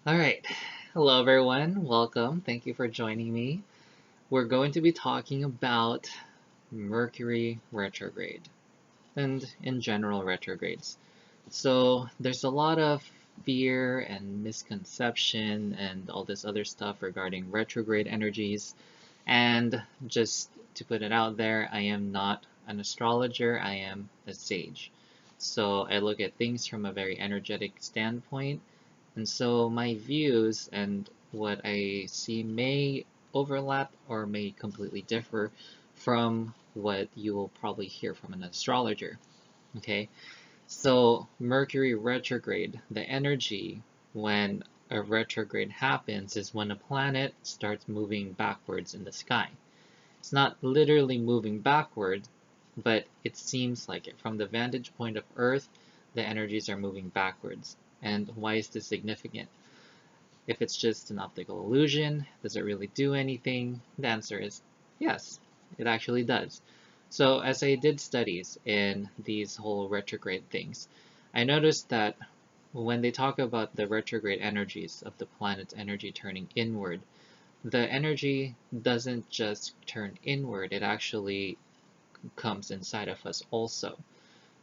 All right. Hello, everyone. Welcome. Thank you for joining me. We're going to be talking about Mercury retrograde and, in general, retrogrades. So, there's a lot of fear and misconception and all this other stuff regarding retrograde energies. And just to put it out there, I am not an astrologer, I am a sage. So, I look at things from a very energetic standpoint, and so my views and what I see may overlap or may completely differ from what you will probably hear from an astrologer. Okay, so Mercury retrograde, the energy when a retrograde happens is when a planet starts moving backwards in the sky. It's not literally moving backward, but it seems like it. From the vantage point of Earth, the energies are moving backwards. And why is this significant? If it's just an optical illusion, does it really do anything? The answer is yes, it actually does. So as I did studies in these whole retrograde things, I noticed that when they talk about the retrograde energies of the planet's energy turning inward, the energy doesn't just turn inward, it actually comes inside of us also.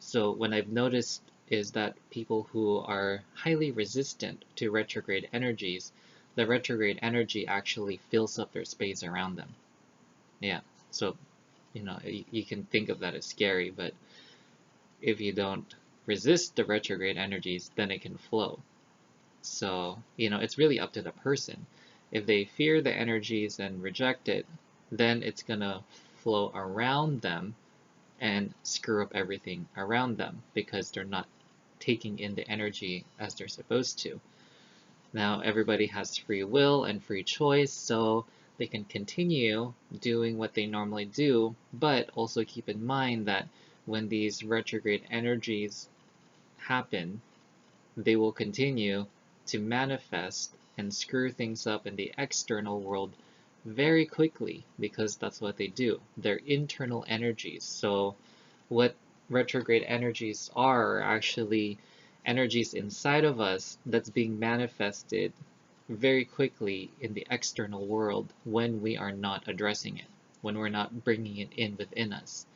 So what I've noticed is that people who are highly resistant to retrograde energies, the retrograde energy actually fills up their space around them. Yeah, so you can think of that as scary, but if you don't resist the retrograde energies, then it can flow. So, it's really up to the person. If they fear the energies and reject it, then it's gonna flow around them and screw up everything around them because they're not taking in the energy as they're supposed to. Now, everybody has free will and free choice, so they can continue doing what they normally do, but also keep in mind that when these retrograde energies happen, they will continue to manifest and screw things up in the external world very quickly because that's what they do. They're internal energies. So what retrograde energies are actually energies inside of us that's being manifested very quickly in the external world when we are not addressing it, when we're not bringing it in within us.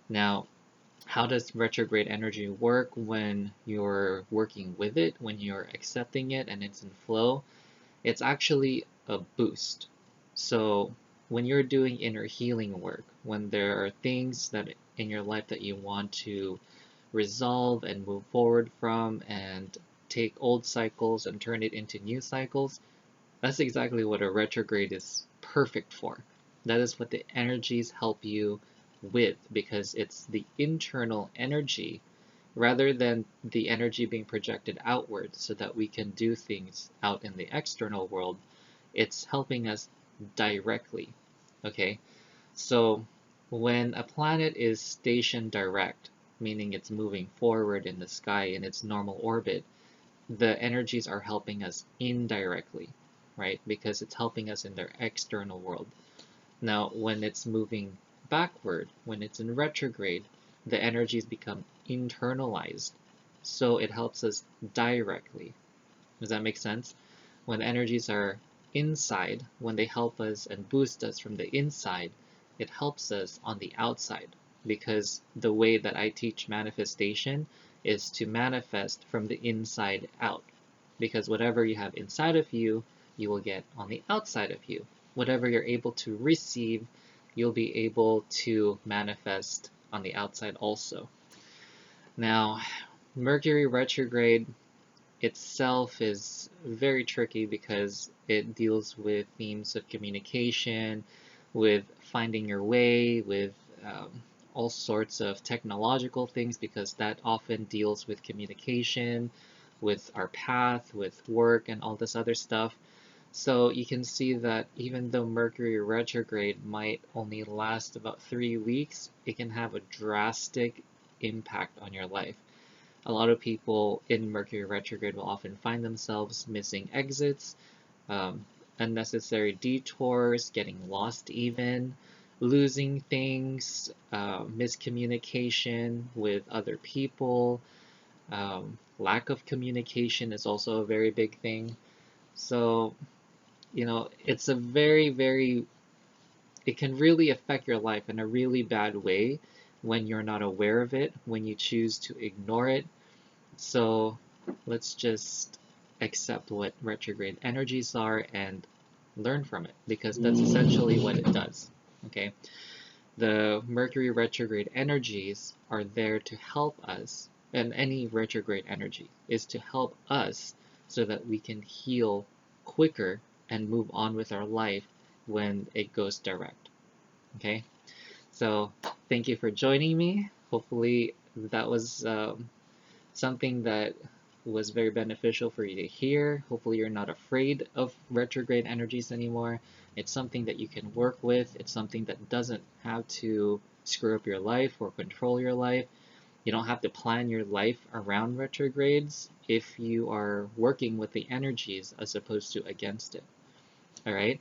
Now, how does retrograde energy work when you're working with it, when you're accepting it and it's in flow? It's actually a boost. So when you're doing inner healing work, when there are things that in your life that you want to resolve and move forward from and take old cycles and turn it into new cycles, that's exactly what a retrograde is perfect for. That is what the energies help you with because it's the internal energy rather than the energy being projected outward so that we can do things out in the external world. It's helping us directly. Okay, so when a planet is stationed direct, meaning it's moving forward in the sky in its normal orbit, the energies are helping us indirectly, right? Because it's helping us in their external world. Now, when it's moving backward, when it's in retrograde, the energies become internalized. So it helps us directly. Does that make sense? When the energies are inside, when they help us and boost us from the inside, it helps us on the outside. Because the way that I teach manifestation is to manifest from the inside out. Because whatever you have inside of you, you will get on the outside of you. Whatever you're able to receive, you'll be able to manifest on the outside also. Now, Mercury retrograde itself is very tricky because it deals with themes of communication, with finding your way, with all sorts of technological things because that often deals with communication, with our path, with work, and all this other stuff. So you can see that even though Mercury retrograde might only last about 3 weeks, it can have a drastic impact on your life. A lot of people in Mercury retrograde will often find themselves missing exits, um, unnecessary detours, getting lost even, losing things, miscommunication with other people, lack of communication is also a very big thing. So, it's a it can really affect your life in a really bad way when you're not aware of it, when you choose to ignore it. So let's just accept what retrograde energies are and learn from it, because that's essentially what it does. Okay? The Mercury retrograde energies are there to help us, and any retrograde energy is to help us so that we can heal quicker and move on with our life when it goes direct. Okay? So thank you for joining me. Hopefully that was something that was very beneficial for you to hear. Hopefully you're not afraid of retrograde energies anymore. It's something that you can work with. It's something that doesn't have to screw up your life or control your life. You don't have to plan your life around retrogrades if you are working with the energies as opposed to against it. All right?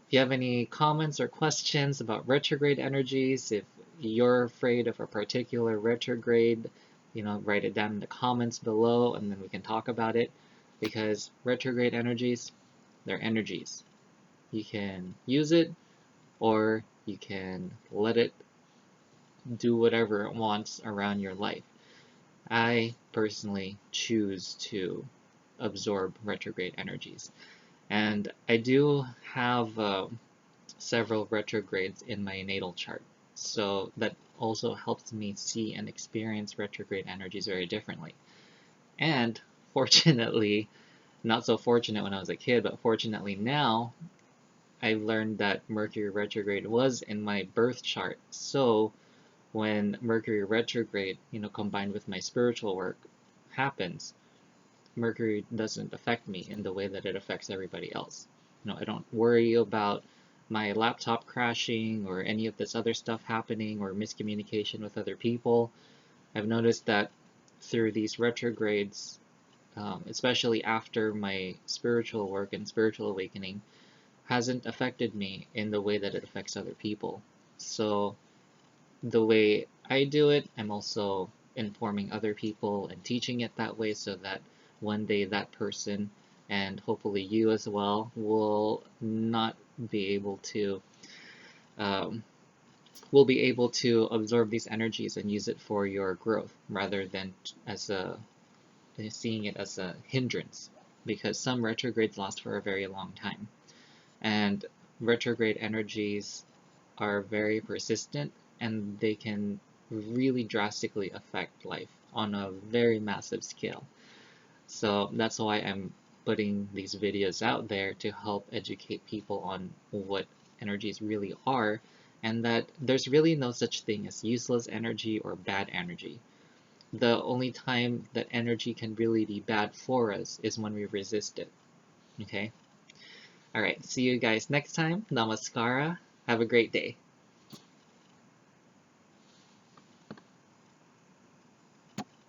If you have any comments or questions about retrograde energies, if you're afraid of a particular retrograde, write it down in the comments below and then we can talk about it, because retrograde energies, they're energies. You can use it or you can let it do whatever it wants around your life. I personally choose to absorb retrograde energies. And I do have several retrogrades in my natal chart. So that also helps me see and experience retrograde energies very differently. And fortunately, not so fortunate when I was a kid, but fortunately now, I learned that Mercury retrograde was in my birth chart. So when Mercury retrograde, combined with my spiritual work happens, Mercury doesn't affect me in the way that it affects everybody else. I don't worry about my laptop crashing or any of this other stuff happening or miscommunication with other people. I've noticed that through these retrogrades, especially after my spiritual work and spiritual awakening, hasn't affected me in the way that it affects other people. So the way I do it, I'm also informing other people and teaching it that way so that one day that person, and hopefully you as well, not be able to um, will be able to absorb these energies and use it for your growth rather than as seeing it as a hindrance, because some retrogrades last for a very long time, and retrograde energies are very persistent and they can really drastically affect life on a very massive scale. So that's why I'm putting these videos out there to help educate people on what energies really are, and that there's really no such thing as useless energy or bad energy. The only time that energy can really be bad for us is when we resist it. Okay? Alright, see you guys next time. Namaskara. Have a great day.